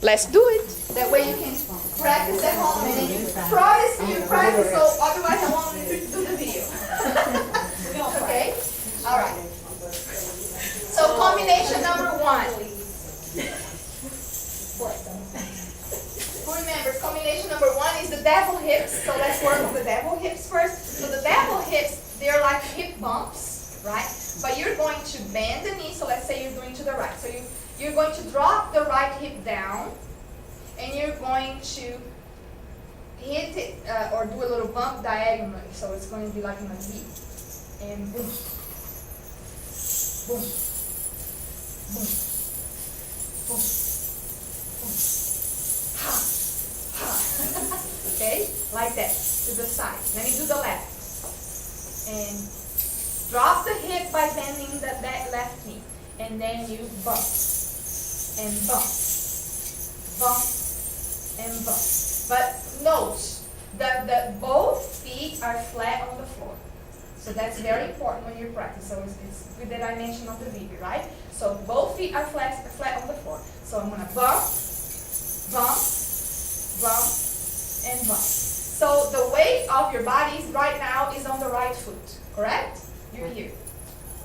Let's do it. That way you can practice at home and then you practice, so otherwise I won't do the video. Okay? All right. So combination number 1. Who remembers combination number 1 is the devil hips. So let's work on the devil hips first. So the devil hips, they're like hip bumps, right? But you're going to bend the knee. So let's say you're doing to the right. So you're going to drop the right hip down, and you're going to hit it or do a little bump diagonally. So it's going to be like in a V. And boom, boom, boom, boom, boom. Ha, ha. Okay, like that to the side. Let me do the left. And drop the hip by bending that left knee, and then you bump and bump, bump and bump. But note that both feet are flat on the floor. So that's very important when you practice. So it's with the dimension of the video, right? So both feet are flat on the floor. So I'm gonna bump, bump, bump, and bump. So the weight of your body right now is on the right foot, correct? You're here.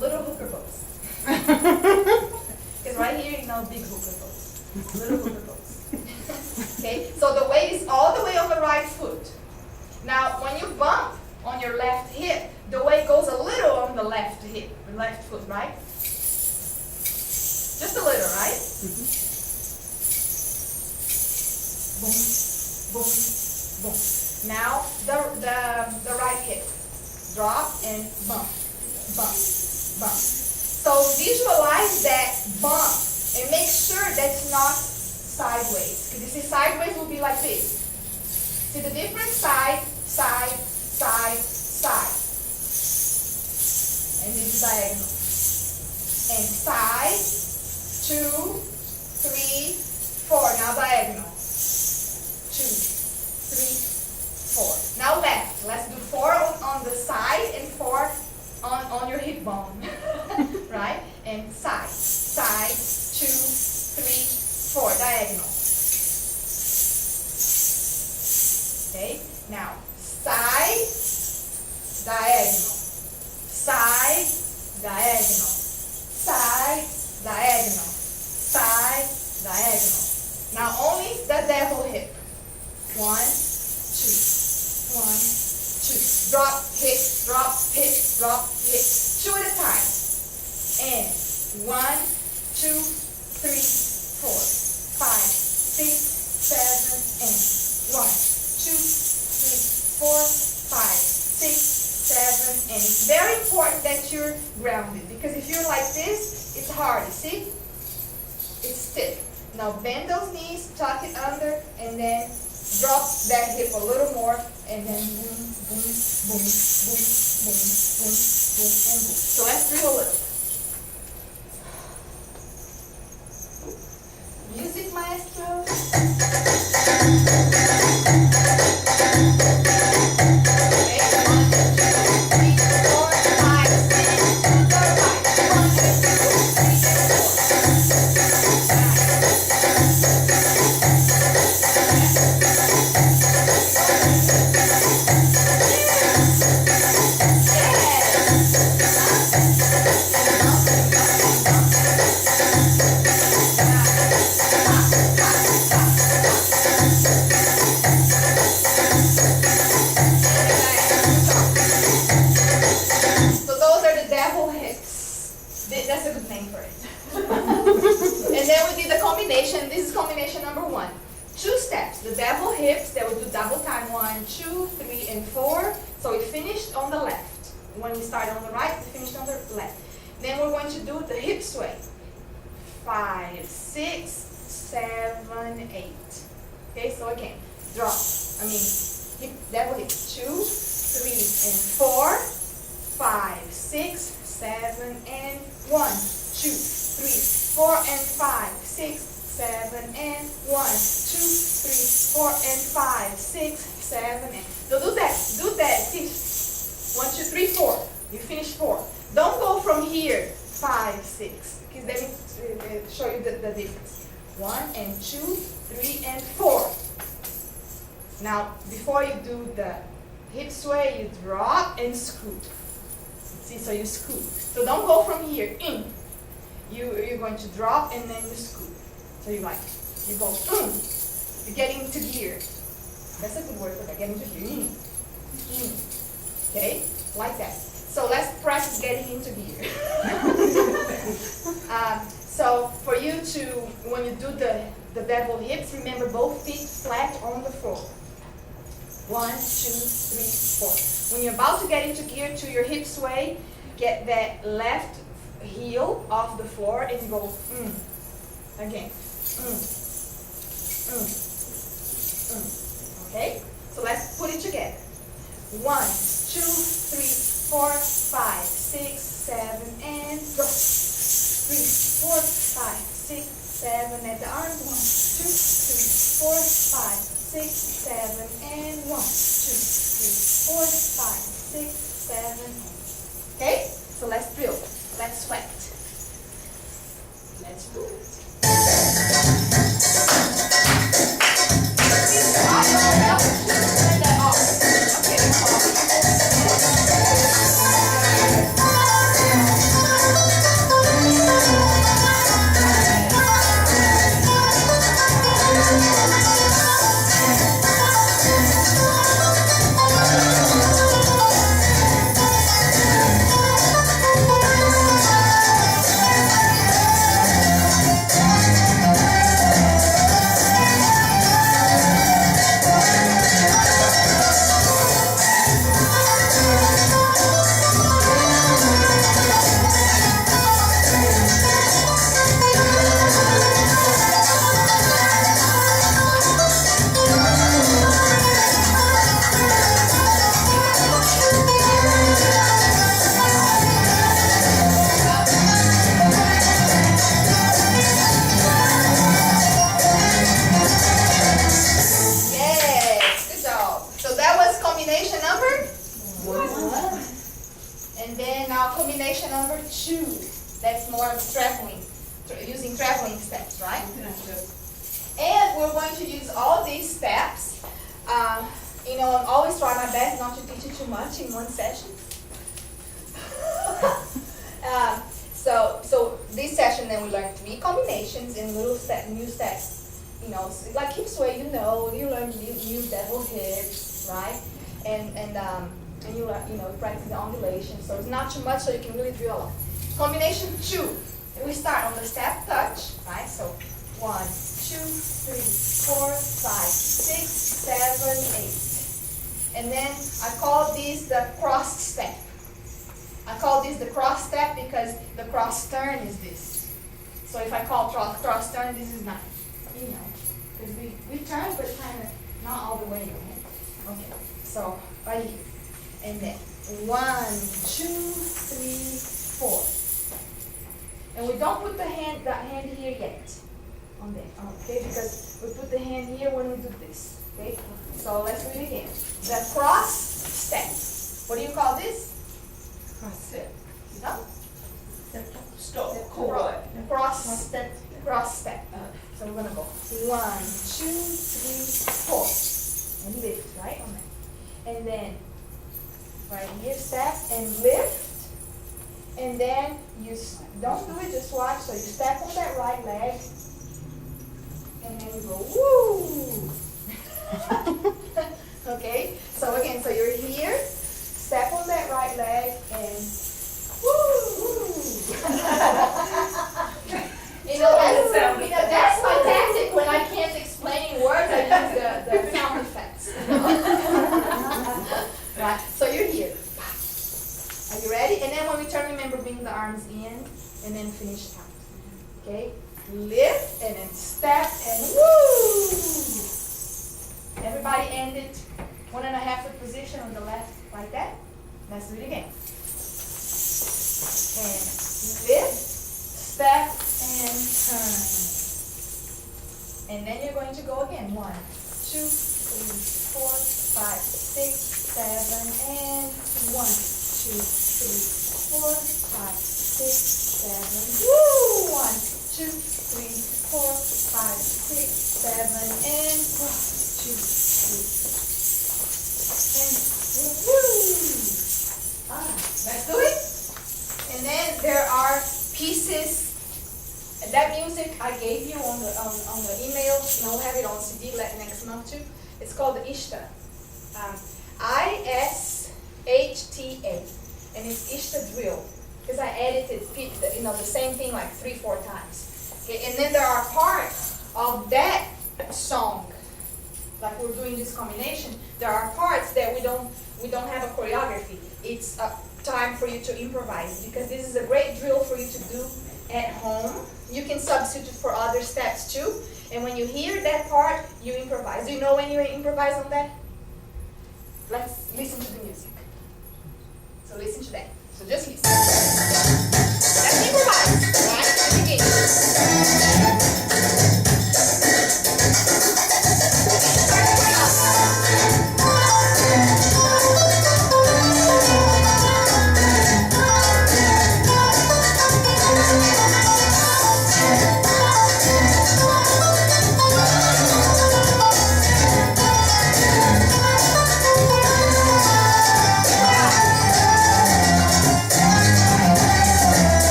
Little hooker pose. Because right here, big hooker pose. Little hooker pose. Okay, so the weight is all the way on the right foot. Now, when you bump on your left hip, the weight goes a little on the left hip, left foot, right? Just a little, right? Boom, boom, boom. Now, the right hip. Drop and bump, bump, bump. So visualize that bump and make sure that's not sideways. Because you see, sideways will be like this. See the difference? Side, side, side, side. And this is diagonal. And side, 2, 3, 4. Now diagonal. 2, 3, 4. Now left. Let's do 4 on the side and 4 on your hip bone. Right? And side, side, 2, 3, 4. Diagonal. Okay? Now, side, diagonal. Side, diagonal. Side, diagonal. Side, diagonal. Now only the devil hip. 1, 2. 1, 2. Drop, hit, drop, hit, drop, hit. 2 at a time. And 1, 2, 3, 4, 5, 6, 7, and 1, 2, 3, 4, 5, 6, 7, and it's very important that you're grounded, because if you're like this, it's hard, you see? It's stiff. Now bend those knees, tuck it under, and then drop that hip a little more, and then boom, boom, boom, boom, boom, boom, boom, and boom. So let's do a little. Music maestro. That's a good name for it. And then we did the combination. This is combination number 1. 2 steps. The devil hips, that we do double time. 1, 2, 3, and 4. So we finished on the left. When we started on the right, we finished on the left. Then we're going to do the hip sway. 5, 6, 7, 8. Okay, so again, drop. Hip, devil hip. 2, 3, and 4, 5, 6, 7, and 1, 2, 3, 4, and 5, 6, 7, and 1, 2, 3, 4, and 5, 6, 7, and. So do that. See, 1, 2, 3, 4. You finish 4. Don't go from here 5, 6, because let me show you the difference. 1 and 2, 3 and 4. Now, before you do the hip sway, you drop and scoot. See, so you scoot. So don't go from here in. You're going to drop and then you scoot. So you go, you get into gear. That's a good word for that, get into gear. Okay, like that. So let's practice getting into gear. So for you to, when you do the bevel hips, remember both feet flat on the floor. 1, 2, 3, 4. When you're about to get into gear to your hip sway, get that left heel off the floor and you go, again. Okay? So let's put it together. 1, 2, 3, 4, 5, 6, 7, and go. 3, 4, 5, 6, 7 at the arms. 1, 2, 3, 4, 5, 6, 7, and 1, 2, 3, 4, 5, 6, 7. Okay? So let's drill. Let's sweat. Let's do it. Combination number 2. That's more of traveling, using traveling steps, right? And we're going to use all these steps. I'm always trying my best not to teach you too much in one session. So this session, then we learn 3 combinations and little new steps. Like hip sway, you learn new bevel hips, right? And you practice the undulation, so it's not too much, so you can really drill a lot. Combination 2. We start on the step touch, right? So 1, 2, 3, 4, 5, 6, 7, 8. And then I call this the cross step. I call this the cross step because the cross turn is this. So if I call cross turn, this is not, because we turn, but kind of not all the way, right? Okay, so right here. And then 1, 2, 3, 4. And we don't put the hand here yet. On there. Okay, because we put the hand here when we do this. Okay? So let's do it again. The cross step. What do you call this? Cross step. No? Stop. Cross step. Cross step. So we're gonna go 1, 2, 3, 4. And lift, right? On that. And then right here, step and lift, and then you don't do it, just watch. So you step on that right leg, and then you go woo. Okay. So again, so you're here, step on that right leg, and woo. That's my tactic when I can't explain in words. I use the sound effects. Right, so you're here. Are you ready? And then when we turn, remember, bring the arms in and then finish out. Okay? Lift and then step and woo! Everybody end it 1.5 foot position on the left, like that. Let's do it again. And lift, step, and turn. And then you're going to go again. 1, 2, 3, 4, 5, 6, 7, and 1, 2, 3, 4, 5, 6, 7. Woo! 1, 2, 3, 4, 5, 6, 7, and 1, 2, 3, and woo! Alright, let's do it. And then there are pieces. That music I gave you on the email. Now we have it on CD next month too. It's called Ishta. ISHTA, and it's Ishta drill because I edited the same thing like 3-4 times. Okay, and then there are parts of that song, like we're doing this combination. There are parts that we don't have a choreography. It's time for you to improvise because this is a great drill for you to do at home. You can substitute for other steps too. And when you hear that part, you improvise. Do you know when you improvise on that? Let's listen to the music. So listen to that. So just listen. Let's improvise, right? At the beginning.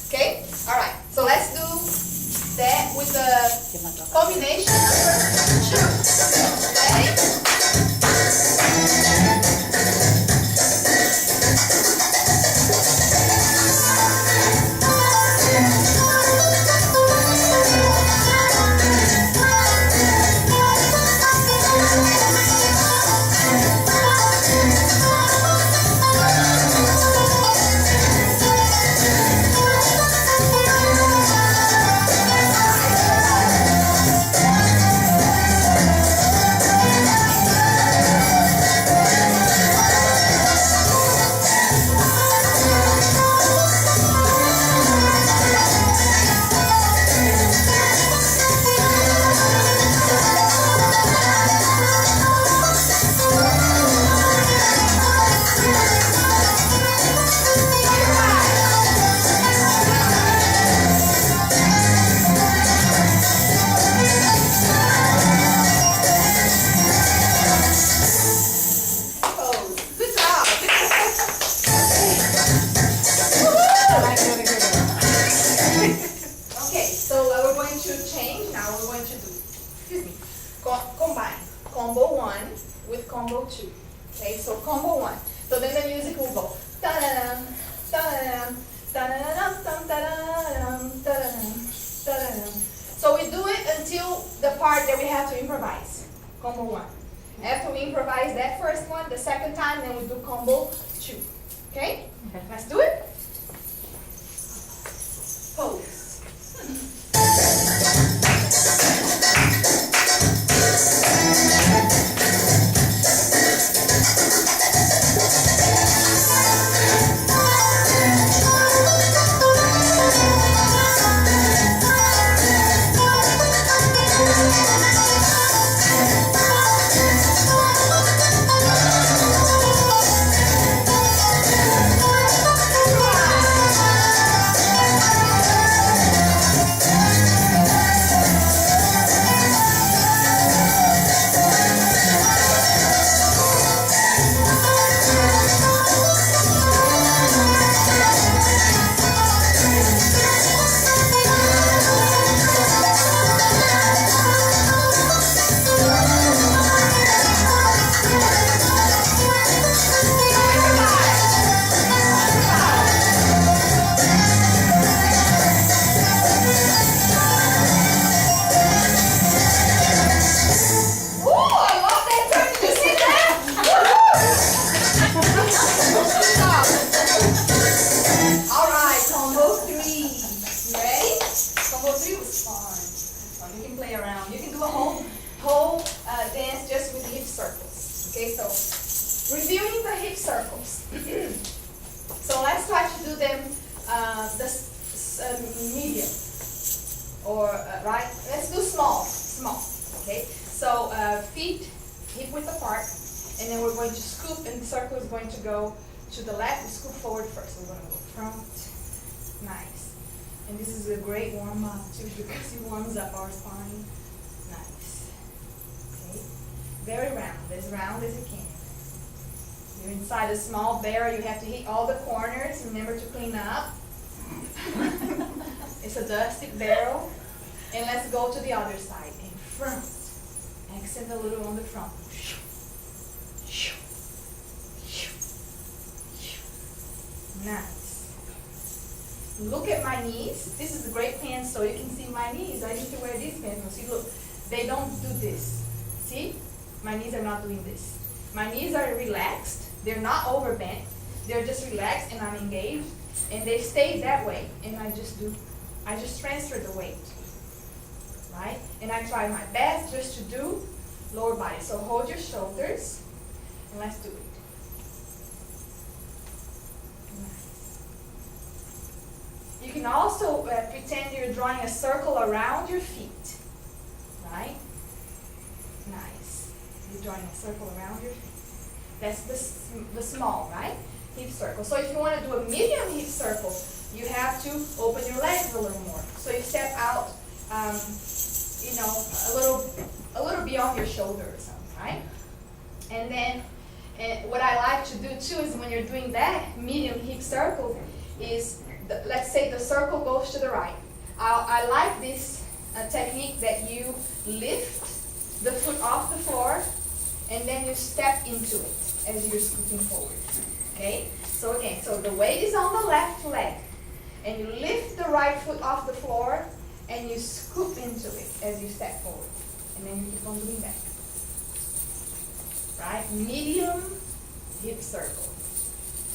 Okay? Alright. So let's do that with the combination number 2. Okay, so combo 1. So then the music will go ta-da-dum, ta-da-dum, ta-da-dum, ta-da-dum, ta-da-dum, ta-da-dum. So we do it until the part that we have to improvise. Combo 1. After we improvise that first one, the second time, then we do combo 2. Okay? Let's do it. Pose. Dance just with hip circles. Okay, so reviewing the hip circles. So let's try to do them medium or right. Let's do small. Okay. So feet hip width apart, and then we're going to scoop, and the circle is going to go to the left. We scoop forward first. We're going to go front. Nice. And this is a great warm up too, because it warms up our spine. Nice. Okay. Very round, as round as you can. You're inside a small barrel. You have to hit all the corners. Remember to clean up. It's a dusty barrel. And let's go to the other side. In front. Accent a little on the front. Nice. Look at my knees. This is a great pants, so you can see my knees. I need to wear these pants. See, look, they don't do this. See? My knees are not doing this. My knees are relaxed. They're not overbent. They're just relaxed, and I'm engaged. And they stay that way. And I just transfer the weight. Right? And I try my best just to do lower body. So hold your shoulders, and let's do it. Nice. You can also pretend you're drawing a circle around your feet. Right? Nice. You're drawing a circle around your feet. That's the small, right? Hip circle. So if you want to do a medium hip circle, you have to open your legs a little more. So you step out, a little beyond your shoulder or something, right? And then what I like to do too is when you're doing that medium hip circle is, let's say the circle goes to the right. I like this technique that you lift the foot off the floor and then you step into it as you're scooting forward. Okay? So again, so the weight is on the left leg, and you lift the right foot off the floor, and you scoop into it as you step forward. And then you keep on doing that. Right? Medium hip circle.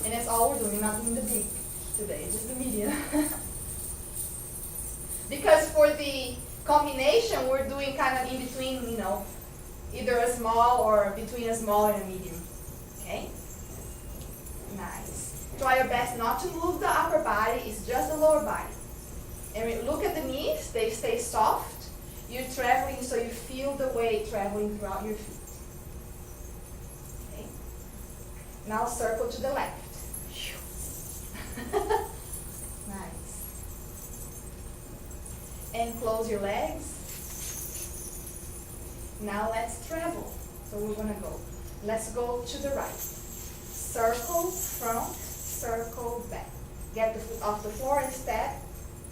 And that's all we're doing, not doing the big today, just the medium. Because for the combination, we're doing kind of in between, either a small or between a small and a medium. Okay? Nice. Try your best not to move the upper body, it's just the lower body. And we look at the knees, they stay soft. You're traveling, so you feel the weight traveling throughout your feet. Okay? Now circle to the left. Nice. And close your legs. Now let's travel. So we're going to go. Let's go to the right. Circle, front, circle, back. Get the foot off the floor and step,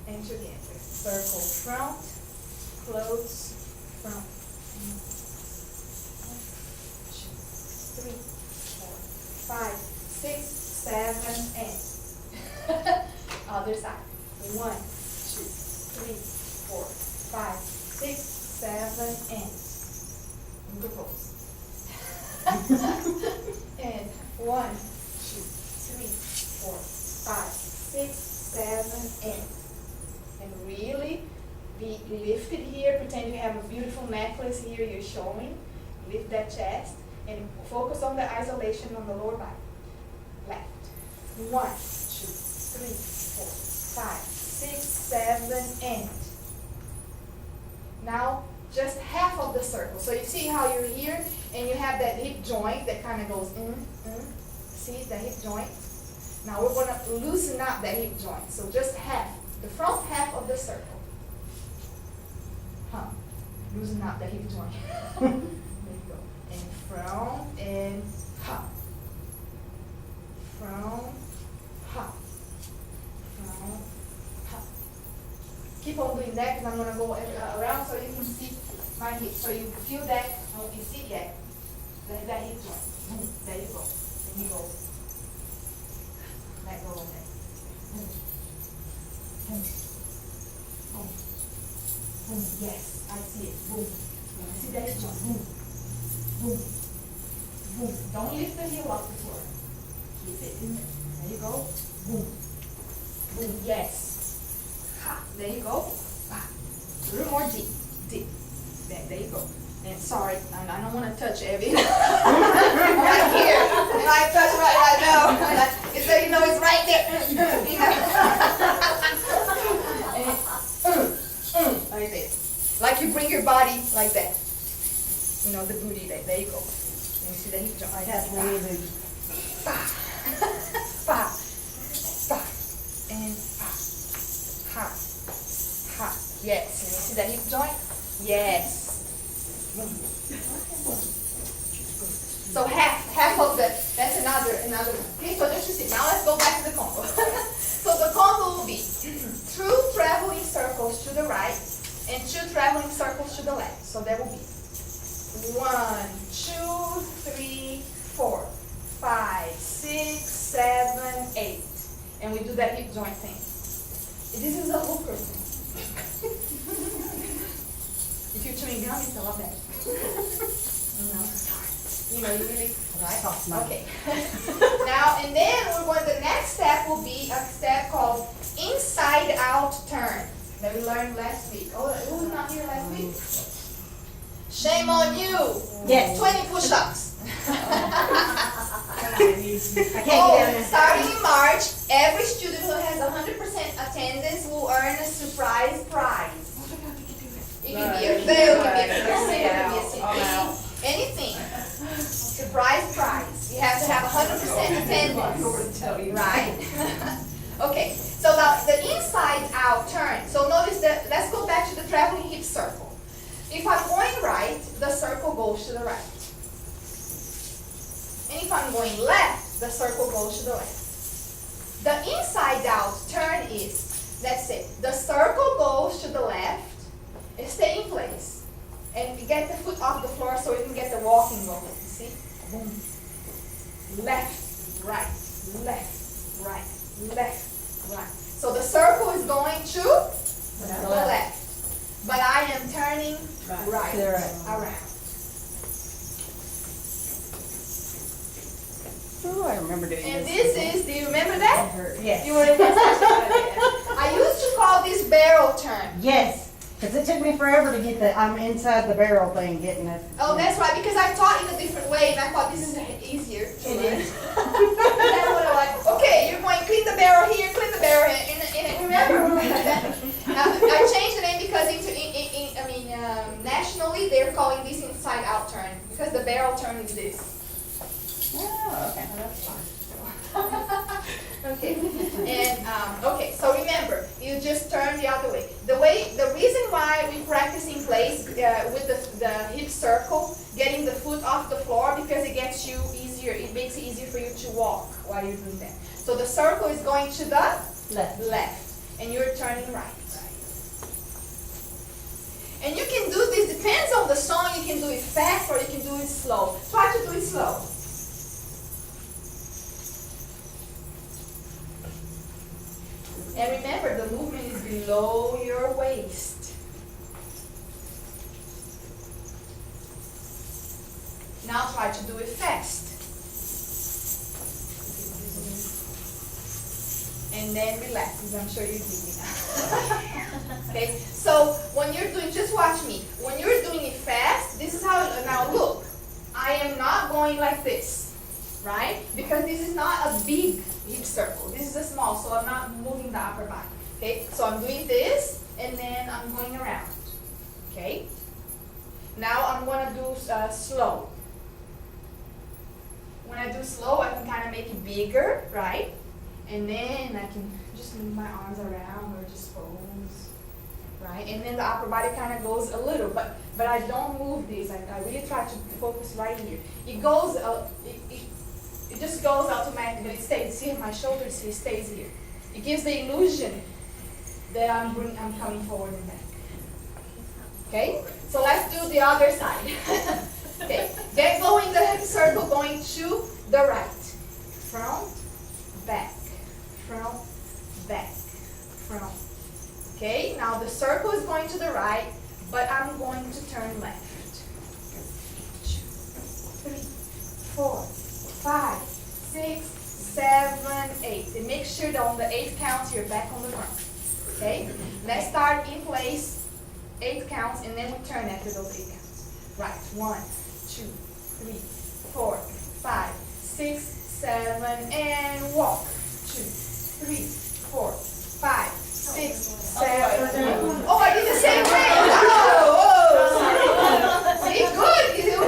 and together. Circle, front, close, front. 1, 2, 3, 4, 5, 6, 7, and other side. 1, 2, 3, 4, 5, 6, 7, and good pose. And 1, 2, 3, 4, 5, 6, 7, and really be lifted here. Pretend you have a beautiful necklace here you're showing. Lift that chest and focus on the isolation on the lower body. Left. 1, 2, 3, 4, 5, 6, 7, and now just half of the circle. So you see how you're here and you have that hip joint that kind of goes in. See the hip joint? Now we're going to loosen up that hip joint. So just half, the front half of the circle. Loosen up the hip joint. There you go. And front and hop. Front, hop. Front, hop. Keep on doing that because I'm going to go around so you can see my hip. So you feel that, you see that hip joint. There you go. And you go. Let go of that. Boom. Yes, I see it. Boom. I see that hip joint. Boom. Boom. Boom. Don't lift the heel off the floor. Keep it in there. There you go. Boom. Boom. Yes. Ha. There you go. Ha. A little more deep. Deep. There you go. And sorry, I don't want to touch Evie. Right here. And I touch I know. It's so it's right there. Like this. Like you bring your body like that. you know, the booty. There you go. And you see the hip joint. I have plenty of booty. Pa, pa, pa, and pa, ha, ha. Yes. And you see the hip joint? Yes. So half of that's another one. Okay, so just to see. Now let's go back to the combo. So the combo will be 2 traveling circles to the right and 2 traveling circles to the left. So there will be 1, 2, 3, 4, 5, 6, 7, 8. And we do that hip joint thing. This is a hooker thing. If you're chewing gum, it's a lot better. No, sorry. You know, you really, right? Okay. Now, and then we're going, the next step will be a step called inside out turn that we learned last week. Oh, who was not here last week? Shame on you. Yes. 20 push-ups. I can't get down there. Starting in March, every student who has 100% attendance will earn a surprise prize. It can be a veil, it can be a percent, it can be a CD, anything. Surprise prize. You have to have 100% attendance, right? Okay, so now the inside out turn. So notice that, let's go back to the traveling hip circle. If I'm going right, the circle goes to the right. And if I'm going left, the circle goes to the left. The inside out turn is, that's it. The circle goes to the left, and stay in place. And you get the foot off the floor so you can get the walking going. You see? Boom. Left, right, left, right, left, right. So the circle is going to the left. But I am turning right, around. Oh, I remember doing And this. this is, do you remember that? Yes. You were in I used to call this barrel turn. Yes. Because it took me forever to get the, I'm inside the barrel thing, getting it. Oh, that's right, because I taught in a different way, and I thought this is easier. It is. That's what I like. Okay, you're going to clean the barrel here, clean the barrel here, and remember, I changed the name because nationally they're calling this inside out turn, because the barrel turn is this. Oh, okay. That's fine. Okay, and okay. So remember, you just turn the other way. The reason why we practice in place with the hip circle, getting the foot off the floor, because it gets you easier. It makes it easier for you to walk while you're doing that. So the circle is going to the left, and you're turning right. And you can do this. Depends on the song. You can do it fast or you can do it slow. Try to do it slow. And remember, the movement is below your waist. Now try to do it fast. And then relax, because I'm sure you're dizzy now. Okay, so when you're doing, just watch me. When you're doing it fast, this is how, now look, I am not going like this, right? Because this is not a big hip circle. This is a small, so I'm not moving the upper body. Okay, so I'm doing this, and then I'm going around. Okay, now I'm going to do slow. When I do slow, I can kind of make it bigger, right? And then I can just move my arms around or just pose, right? And then the upper body kind of goes a little, but I don't move this. I really try to focus right here. It goes, it just goes automatically, but it stays. See, my shoulders here stays here. It gives the illusion that I'm coming forward and back. Okay, so let's do the other side. Okay, get going the circle going to the right, front, back, front, back, front. Okay, now the circle is going to the right, but I'm going to turn left. 2, 3, 4, 5, 6, 7, 8. And make sure that on the 8th count you're back on the ground. Okay, let's start in place, 8 counts, and then we turn after those 8 counts. Right, 1, 2, 3, 4, 5, 6, 7, and walk. 2, 3, 4, 5, 6, 7. Oh, I did the same way. Oh, sorry. See, good.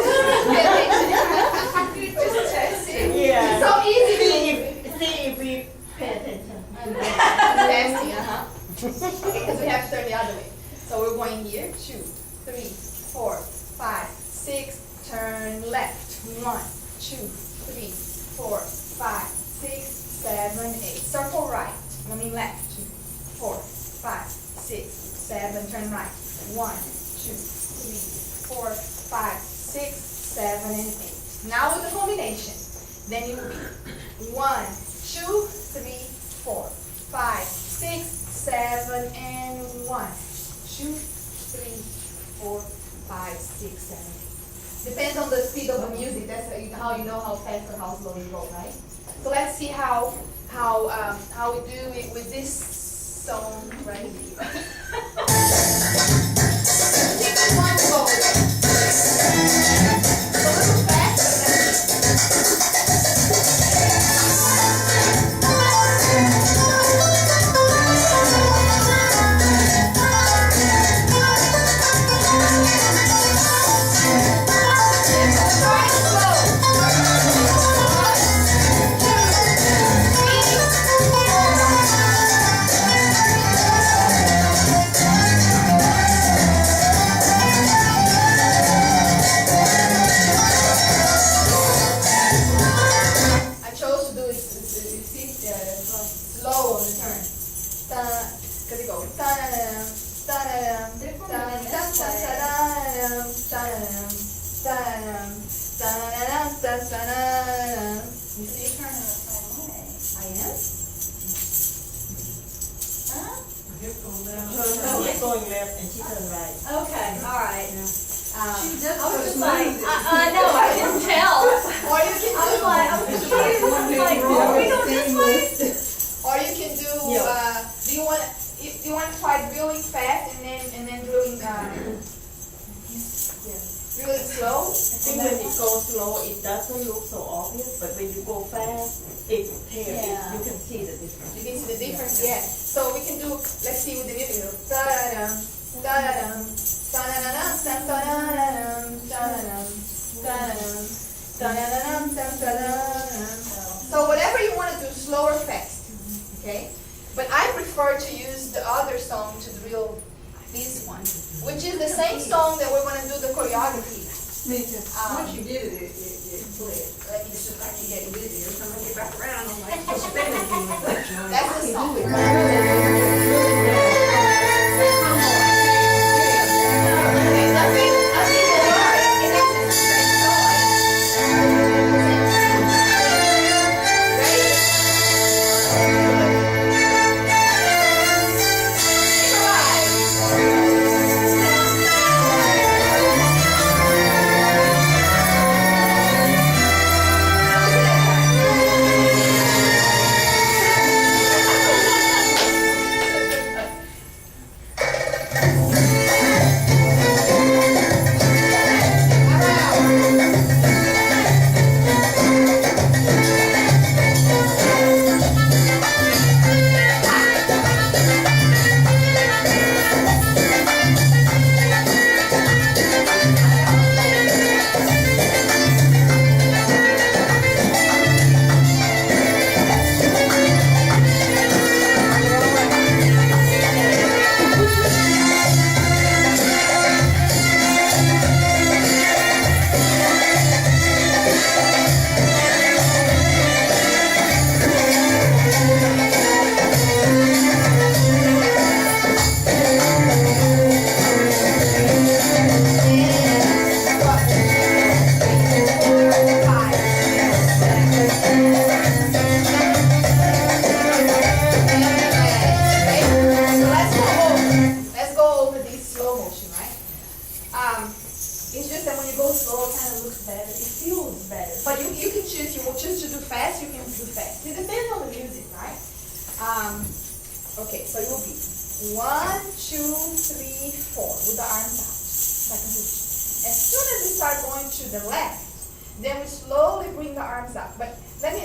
turn left. 1, 2, 3, 4, 5, 6, 7, 8. Circle right. I mean left. 2, 4, 5, 6, 7. Turn right. 1, 2, 3, 4, 5, 6, 7, and 8. Now with the combination, then you will be 1, 2, 3, 4, 5, 6, 7, and 1, 2, 3, 4, 5, 6, 7, 8. Depends on the speed of the music. That's how you know how fast or how slow you go, right? So let's see how we do it with this song right here. Take this one slow. A little faster. Slow on the turn. Because it goes. You see it turn? I am? Hip going down. No, it's going left and she turned right. Okay, all right. She just I was so just smooth. like, I know, I didn't tell. Or you can I was do like, I'm confused. I'm like, are we going this way? seamless. Or you can do. Do you want to try drilling fast and then drilling really slow? I think when it goes slow, it doesn't look so obvious, but when you go fast, it tells. Yeah. You can see the difference. You can see the difference, yeah. So we can do. Let's see with the music. Da-da-dum, da-da-dum, da-da-dum, da-da-dum, da-da-dum, da-da-dum, da-da-dum, da-da-dum. So whatever you want to do, slow or fast, okay? But I prefer to use the other song to drill this one, which is the same song that we're going to do the choreography. Me too. Once you get it, it clicks. Let me just I can get busy. Every time I get back around, I'm like, so spinning things. That's the song. It's just that when you go slow, it kind of looks better. It feels better. But you can choose. You will choose to do fast. You can do fast. It depends on the music, right? Okay, so it will be 1, 2, 3, 4 with the arms out. Second position. As soon as we start going to the left, then we slowly bring the arms out. But let's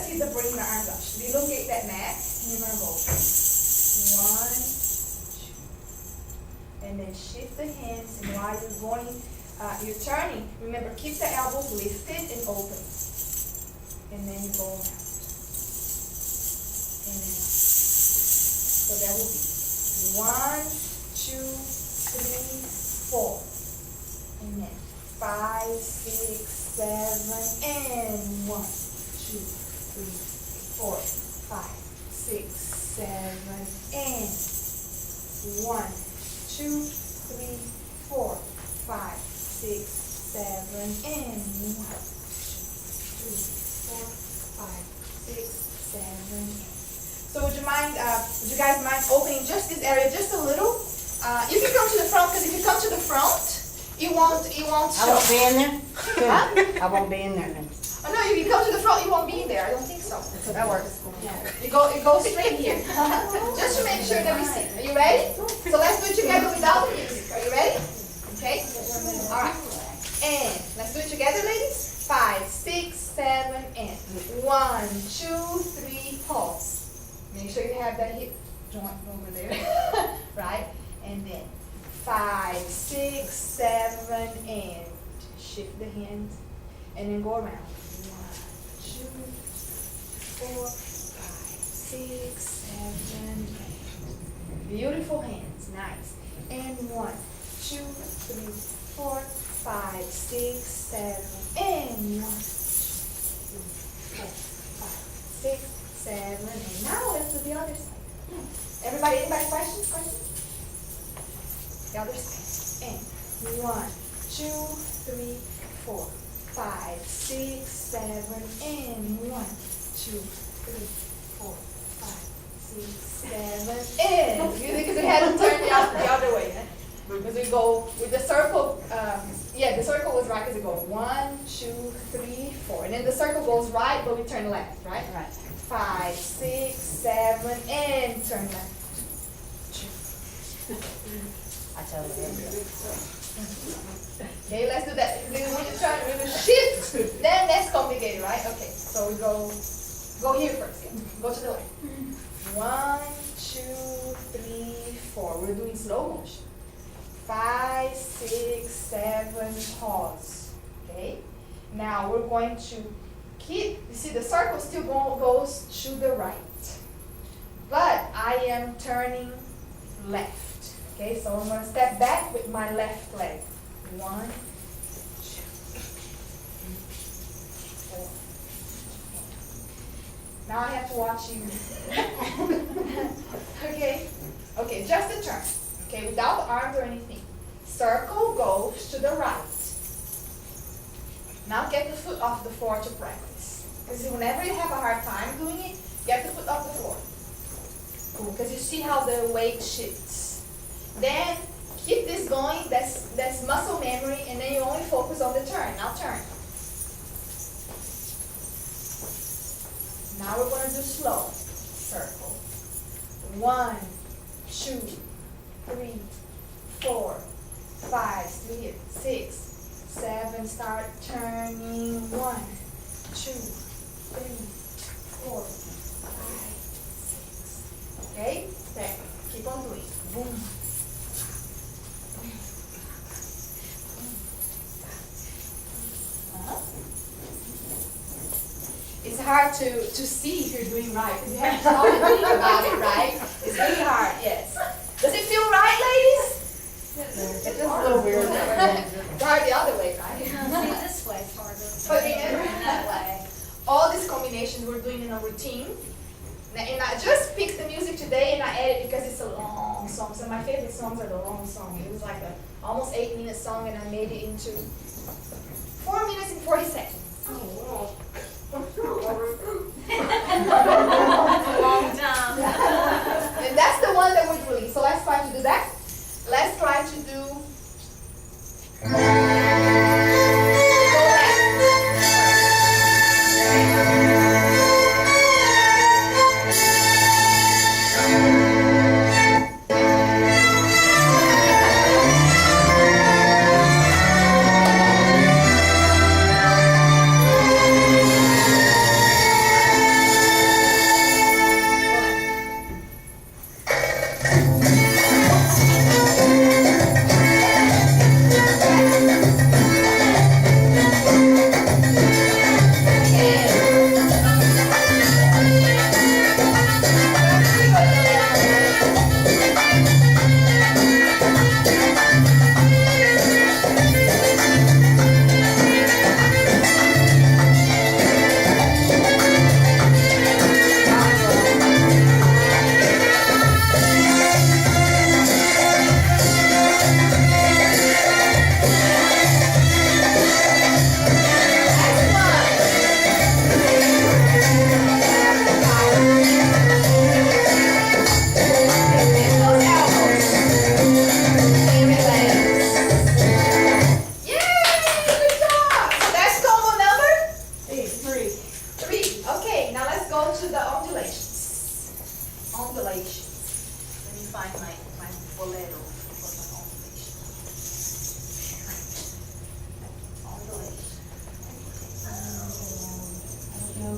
see the bring the arms out. Elongate that mat. And you're gonna go 1, 2, and then shift the hands. And while you're going, you're turning. Remember, keep the elbows lifted and open. And then you go around. And then up. So that will be 1, 2, 3, 4. And then 5, 5, 6, 7, and 1, 2, 3, 4, 5, 6, 7, and 1, 2, 3, 4, 5, 6, 7, and 1, 2, 3, 4, 5, 6, 7, 8. So would you guys mind opening just this area just a little? You can come to the front, because if you come to the front, it won't I show. won't be in there? Huh? Good. I won't be in there then. Oh no, if you come to the front, you won't be in there. I don't think so. So that works. It goes straight here. Just to make sure that we see. Are you ready? So let's do it together without the music. Are you ready? Okay. All right. And let's do it together, ladies. 5, 6, 7, and 1, 2, 3, pause. Make sure you have that hip joint over there, right? And then 5, 6, 7, and shift the hands, and then go around. 1, 2, 4, 5, 6, 7, 8. Beautiful hands, nice. And 1, 2, 3, 4, 5, 6, 7, and 1, 2, 3, 4, 5, 6, 7, and now let's do the other side. Anybody questions? The other side. And 1, 2, 3, 4, 5, 6, 7, and 1, 2, 3, 4, 5, 6, 7, and because we had to turn the other way. Because we go with the circle, the circle was right because it goes 1, 2, 3, 4. And then the circle goes right, but we turn left, right? Right. 5, 6, 7, and turn left. I tell you. Okay, let's do that. When you turn, we will shift. Then that's complicated, right? Okay, so we go here first. Yeah. Go to the left. 1, 2, 3, 4. We're doing slow motion. 5, 6, 7, pause. Okay. Now we're going to keep. You see, the circle still goes to the right, but I am turning left. Okay, so I'm going to step back with my left leg. 1, 2, 3, 4. Now I have to watch you. Okay, just a turn. Okay, without the arms or anything. Circle goes to the right. Now get the foot off the floor to practice. Because whenever you have a hard time doing it, get the foot off the floor. Cool, because you see how the weight shifts. Then keep this going, that's muscle memory, and then you only focus on the turn. Now turn. Now we're going to do slow. Circle. 1, 2, 3, 4, 5, 6, 7, start turning. 1, 2, 3, 4, 5, 6. Okay? There. Keep on doing. Boom. It's hard to see if you're doing right because you have to stop and think about it, right? It's really hard, yes. Does it feel right, ladies? It's just a little weird. It's hard the other way, right? This way is harder. But remember, That way. all these combinations we're doing in a routine. And I just picked the music today and I added because it's a long song. So my favorite songs are the long song. It was like a almost 8-minute song and I made it into 4 minutes and 40 seconds. That's a long time. And that's the one that we're doing. So let's try to do that. Let's try to do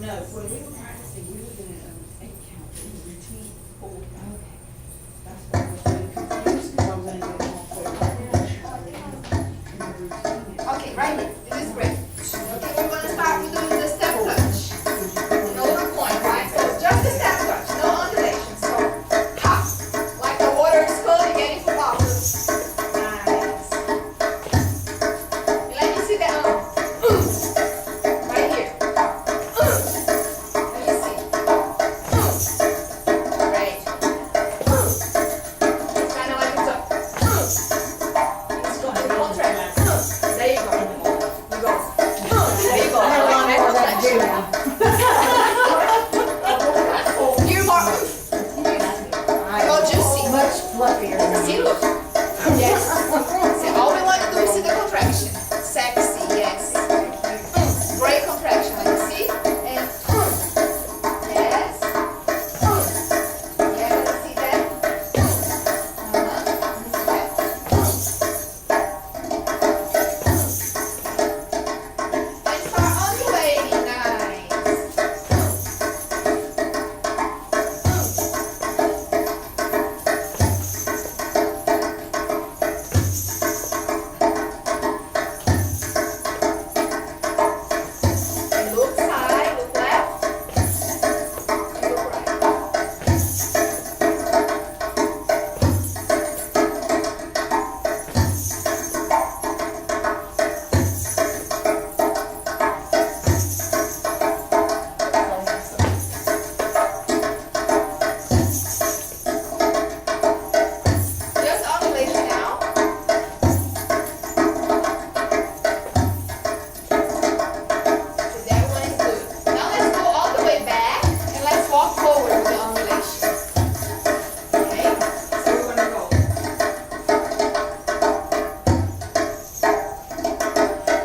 No, When we were practicing, we were doing an 8 count, it was routine 4. Okay. That's why I was really confused, because I was only doing half foot. And the routine is. Okay, right here. This is great. Okay, we're gonna start with doing the step touch. No point, right? So just the step touch, no undulation. So hop, like the water is cold, you're getting for bubbles. Nice. Let me see that arm. Right here. Let me see. Great. It's kind of like it's a. It's going to contract. There you go. You go. There you go. I have a lot more of that to do now. You're more. Go juicy. Much fluffier now. See, look. Yes. See, all we want to do is see the contraction. Sexy, yes. Great contraction. Let me see. And yes. Yeah, let's see that. And start undulating. Nice. And look side, look left, and look right. Just undulate now. So that one is good. Now let's go all the way back and let's walk forward with the undulation. Okay? So we're gonna go.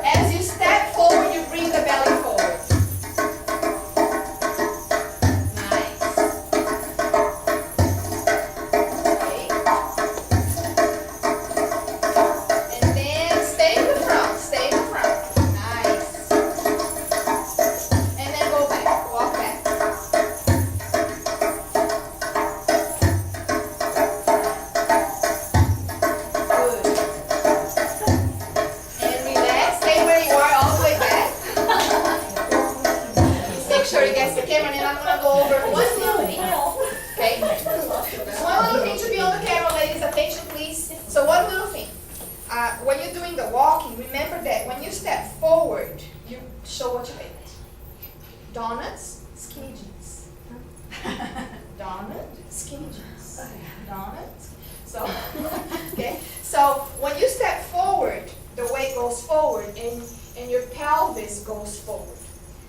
As you step forward, you bring the belly forward. Nice. Okay. And then stay in the front. Stay in the front. Nice. And then go back. Walk back. Good. And relax. Stay where you are all the way back. Make sure you get the camera, and I'm gonna go over one little thing. Okay? One little thing to be on the camera, ladies. Attention, please. So one little thing. When you're doing the walking, remember that when you step forward, you show what you ate. Donuts, skinny jeans. Donut, skinny jeans. Donuts. So, okay. So when you step forward, the weight goes forward, and your pelvis goes forward.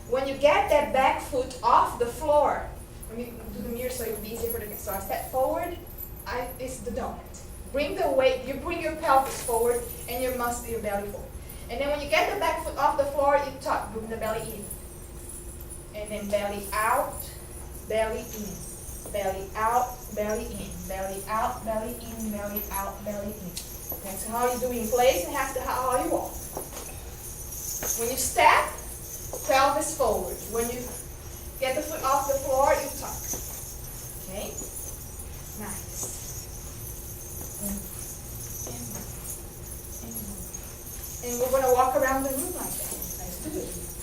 When you get that back foot off the floor, let me do the mirror so it'll be easier for the. So I step forward. It's the donut. Bring the weight. You bring your pelvis forward, and your belly forward. And then when you get the back foot off the floor, you tuck, bring the belly in. And then belly out, belly in. Belly out, belly in. Belly out, belly in, belly out, belly in. That's how you do it in place, and that's how you walk. When you step, pelvis forward. When you get the foot off the floor, you tuck. Okay? Nice. And we're going to walk around the room like that. Let's do it.